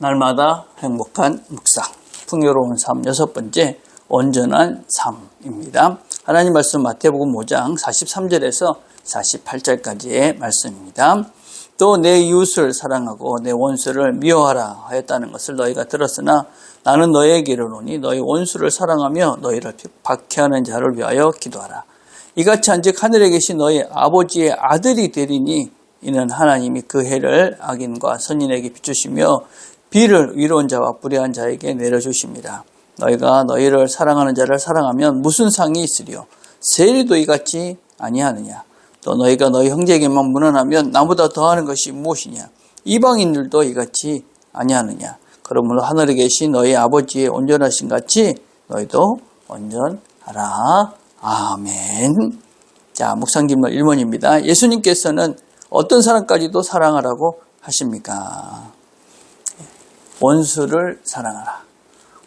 날마다 행복한 묵상, 풍요로운 삶 6번째, 온전한 삶입니다. 하나님 말씀 마태복음 5장 43절에서 48절까지의 말씀입니다. 또 내 이웃을 사랑하고 내 원수를 미워하라 하였다는 것을 너희가 들었으나 나는 너희에게 이르노니 너희 원수를 사랑하며 너희를 박해하는 자를 위하여 기도하라. 이같이 한즉 하늘에 계신 너희 아버지의 아들이 되리니 이는 하나님이 그 해를 악인과 선인에게 비추시며 비를 의로운 자와 불의한 자에게 내려주십니다. 너희가 너희를 사랑하는 자를 사랑하면 무슨 상이 있으리요? 세리도 이같이 아니하느냐? 또 너희가 너희 형제에게만 무난하면 나보다 더하는 것이 무엇이냐? 이방인들도 이같이 아니하느냐? 그러므로 하늘에 계신 너희 아버지의 온전하신 같이 너희도 온전하라. 아멘. 자, 묵상 기물 1번입니다. 예수님께서는 어떤 사람까지도 사랑하라고 하십니까? 원수를 사랑하라.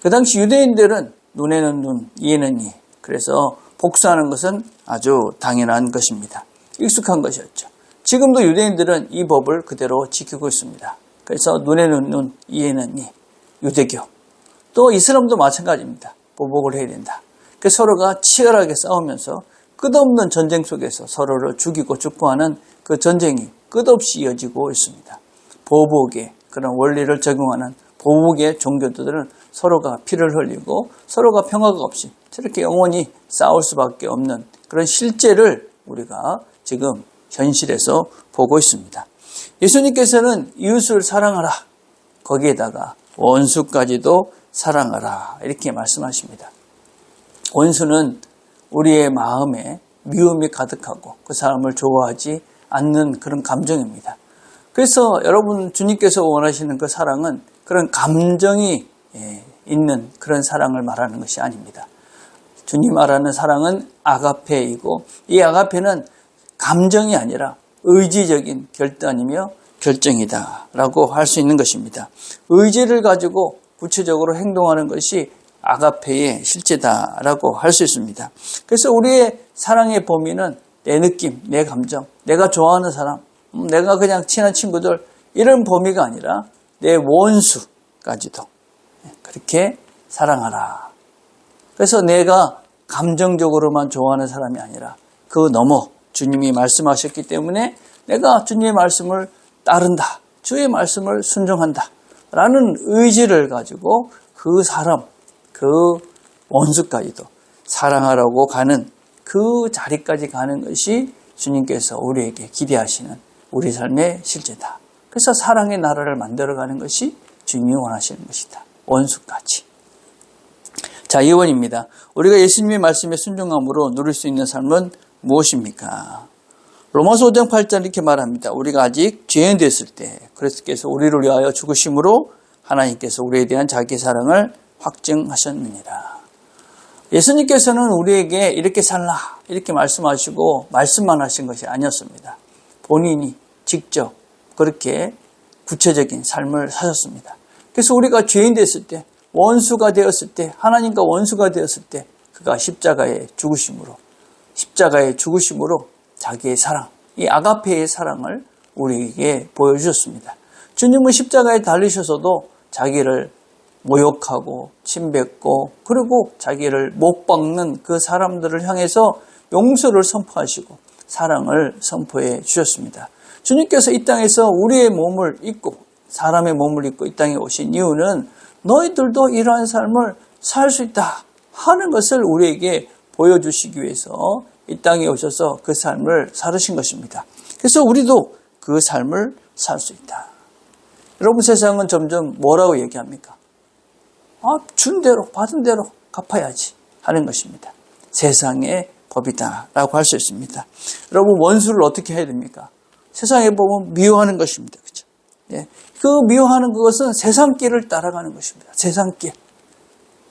그 당시 유대인들은 눈에는 눈, 이에는 이. 그래서 복수하는 것은 아주 당연한 것입니다. 익숙한 것이었죠. 지금도 유대인들은 이 법을 그대로 지키고 있습니다. 그래서 눈에는 눈, 이에는 이. 유대교. 또 이슬람도 마찬가지입니다. 보복을 해야 된다. 그래서 서로가 치열하게 싸우면서 끝없는 전쟁 속에서 서로를 죽이고 죽고하는 그 전쟁이 끝없이 이어지고 있습니다. 보복의 그런 원리를 적용하는 보복의 종교들은 서로가 피를 흘리고 서로가 평화가 없이 저렇게 영원히 싸울 수밖에 없는 그런 실제를 우리가 지금 현실에서 보고 있습니다. 예수님께서는 이웃을 사랑하라. 거기에다가 원수까지도 사랑하라. 이렇게 말씀하십니다. 원수는 우리의 마음에 미움이 가득하고 그 사람을 좋아하지 않는 그런 감정입니다. 그래서 여러분 주님께서 원하시는 그 사랑은 그런 감정이 있는 그런 사랑을 말하는 것이 아닙니다. 주님 말하는 사랑은 아가페이고 이 아가페는 감정이 아니라 의지적인 결단이며 결정이다 라고 할 수 있는 것입니다. 의지를 가지고 구체적으로 행동하는 것이 아가페의 실제다라고 할 수 있습니다. 그래서 우리의 사랑의 범위는 내 느낌, 내 감정, 내가 좋아하는 사람, 내가 그냥 친한 친구들 이런 범위가 아니라 내 원수까지도 그렇게 사랑하라. 그래서 내가 감정적으로만 좋아하는 사람이 아니라 그 너머 주님이 말씀하셨기 때문에 내가 주님의 말씀을 따른다. 주의 말씀을 순종한다. 라는 의지를 가지고 그 사람, 그 원수까지도 사랑하라고 가는 그 자리까지 가는 것이 주님께서 우리에게 기대하시는 우리 삶의 실제다. 그래서 사랑의 나라를 만들어가는 것이 주님이 원하시는 것이다. 원수까지. 자, 2번입니다. 우리가 예수님의 말씀에 순종함으로 누릴 수 있는 삶은 무엇입니까? 로마서 5장 8절 이렇게 말합니다. 우리가 아직 죄인 됐을 때 그리스도께서 우리를 위하여 죽으심으로 하나님께서 우리에 대한 자기 사랑을 확증하셨느니라. 예수님께서는 우리에게 이렇게 살라 이렇게 말씀하시고 말씀만 하신 것이 아니었습니다. 본인이 직접 그렇게 구체적인 삶을 사셨습니다. 그래서 우리가 죄인 됐을 때 원수가 되었을 때 하나님과 원수가 되었을 때 그가 십자가의 죽으심으로 자기의 사랑, 이 아가페의 사랑을 우리에게 보여주셨습니다. 주님은 십자가에 달리셔서도 자기를 모욕하고 침뱉고 그리고 자기를 못 박는 그 사람들을 향해서 용서를 선포하시고 사랑을 선포해 주셨습니다. 주님께서 이 땅에서 우리의 몸을 입고 사람의 몸을 입고 이 땅에 오신 이유는 너희들도 이러한 삶을 살 수 있다 하는 것을 우리에게 보여주시기 위해서 이 땅에 오셔서 그 삶을 살으신 것입니다. 그래서 우리도 그 삶을 살 수 있다. 여러분 세상은 점점 뭐라고 얘기합니까? 준 대로 받은 대로 갚아야지 하는 것입니다. 세상의 법이다 라고 할 수 있습니다. 여러분 원수를 어떻게 해야 됩니까? 세상에 보면 미워하는 것입니다. 그렇죠? 예. 그 미워하는 그것은 세상길을 따라가는 것입니다. 세상길.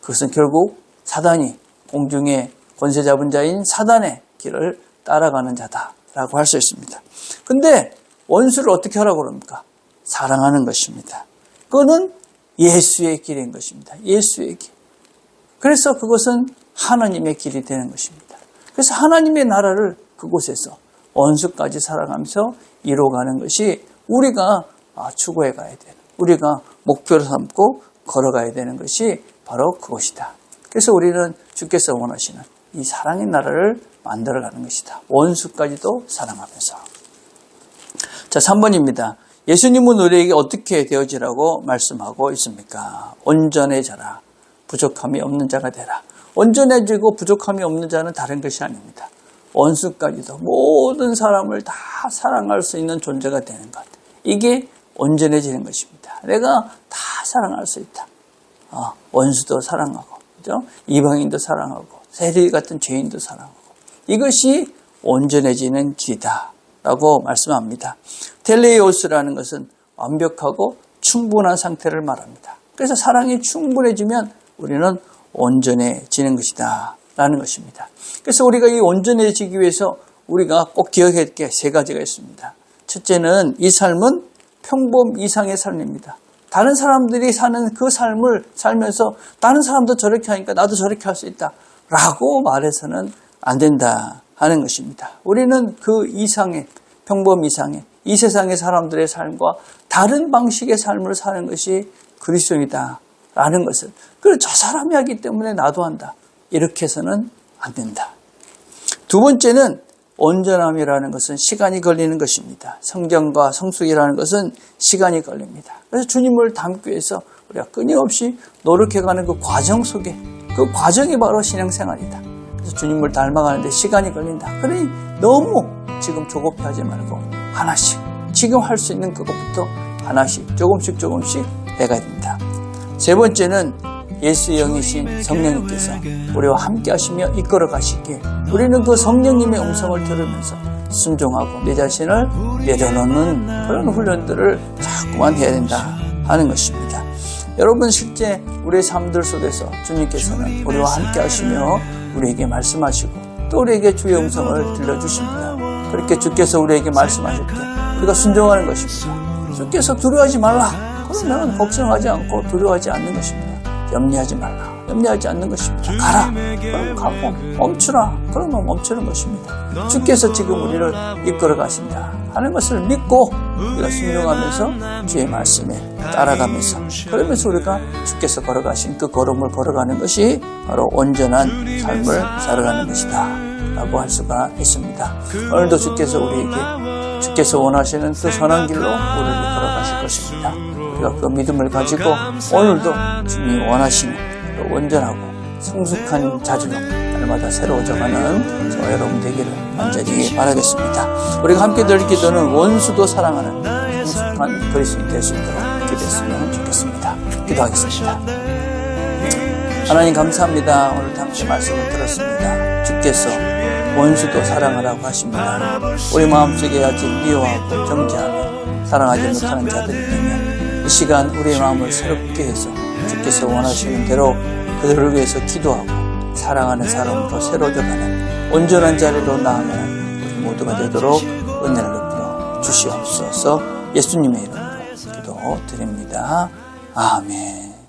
그것은 결국 사단이 공중의 권세 잡은 자인 사단의 길을 따라가는 자다라고 할 수 있습니다. 근데 원수를 어떻게 하라고 그럽니까? 사랑하는 것입니다. 그거는 예수의 길인 것입니다. 예수의 길. 그래서 그것은 하나님의 길이 되는 것입니다. 그래서 하나님의 나라를 그곳에서 원수까지 살아가면서 이루어가는 것이 우리가 추구해 가야 되는, 우리가 목표로 삼고 걸어가야 되는 것이 바로 그것이다. 그래서 우리는 주께서 원하시는 이 사랑의 나라를 만들어가는 것이다. 원수까지도 사랑하면서. 자, 3번입니다. 예수님은 우리에게 어떻게 되어지라고 말씀하고 있습니까? 온전해져라. 부족함이 없는 자가 되라. 온전해지고 부족함이 없는 자는 다른 것이 아닙니다. 원수까지도 모든 사람을 다 사랑할 수 있는 존재가 되는 것. 이게 온전해지는 것입니다. 내가 다 사랑할 수 있다. 원수도 사랑하고, 그죠? 이방인도 사랑하고, 세리 같은 죄인도 사랑하고. 이것이 온전해지는 길이다. 라고 말씀합니다. 텔레오스라는 것은 완벽하고 충분한 상태를 말합니다. 그래서 사랑이 충분해지면 우리는 온전해지는 것이다. 라는 것입니다. 그래서 우리가 이 온전해지기 위해서 우리가 꼭 기억해야 할 게 세 가지가 있습니다. 첫째는 이 삶은 평범 이상의 삶입니다. 다른 사람들이 사는 그 삶을 살면서 다른 사람도 저렇게 하니까 나도 저렇게 할 수 있다. 라고 말해서는 안 된다 하는 것입니다. 우리는 그 이상의, 평범 이상의 이 세상의 사람들의 삶과 다른 방식의 삶을 사는 것이 그리스도이다 라는 것을, 그리고 저 사람이 하기 때문에 나도 한다. 이렇게 해서는 안 된다. 두 번째는 온전함이라는 것은 시간이 걸리는 것입니다. 성경과 성숙이라는 것은 시간이 걸립니다. 그래서 주님을 닮기 위해서 우리가 끊임없이 노력해가는 그 과정 속에, 그 과정이 바로 신앙생활이다. 그래서 주님을 닮아가는데 시간이 걸린다. 그러니 너무 지금 조급해하지 말고 하나씩, 지금 할 수 있는 그것부터 하나씩 조금씩 해가야 된다. 세 번째는 예수의 영이신 성령님께서 우리와 함께 하시며 이끌어 가시기에 우리는 그 성령님의 음성을 들으면서 순종하고 내 자신을 내려놓는 그런 훈련들을 자꾸만 해야 된다 하는 것입니다. 여러분, 실제 우리의 삶들 속에서 주님께서는 우리와 함께 하시며 우리에게 말씀하시고 또 우리에게 주의 음성을 들려주십니다. 그렇게 주께서 우리에게 말씀하실 때 우리가 순종하는 것입니다. 주께서 두려워하지 말라. 그러면 걱정하지 않고 두려워하지 않는 것입니다. 염려하지 말라. 염려하지 않는 것입니다. 가라. 그러면 가고, 멈추라. 그러면 멈추는 것입니다. 주께서 지금 우리를 이끌어 가신다 하는 것을 믿고 우리가 순종하면서 주의 말씀에 따라가면서, 그러면서 우리가 주께서 걸어가신 그 걸음을 걸어가는 것이 바로 온전한 삶을 살아가는 것이다 라고 할 수가 있습니다. 오늘도 주께서 우리에게 주께서 원하시는 그 선한 길로 우리를 걸어가실 것입니다. 우리가 그 믿음을 가지고 오늘도 주님이 원하시는 온전하고 성숙한 자질로 날마다 새로워져가는 저와 여러분 되기를 간절히 바라겠습니다. 우리가 함께 드릴 기도는 원수도 사랑하는 성숙한 그리스도인이 될 수 있도록 기도했으면 좋겠습니다. 기도하겠습니다. 하나님 감사합니다. 오늘도 함께 말씀을 들었습니다. 주께서 원수도 사랑하라고 하십니다. 우리 마음속에 아직 미워하고 정죄하며 사랑하지 못하는 자들이 있다면 이 시간 우리의 마음을 새롭게 해서 주께서 원하시는 대로 그들을 위해서 기도하고 사랑하는 사람으로 새로워져가는 온전한 자리로 나아가는 우리 모두가 되도록 은혜를 베풀어 주시옵소서. 예수님의 이름으로 기도드립니다. 아멘.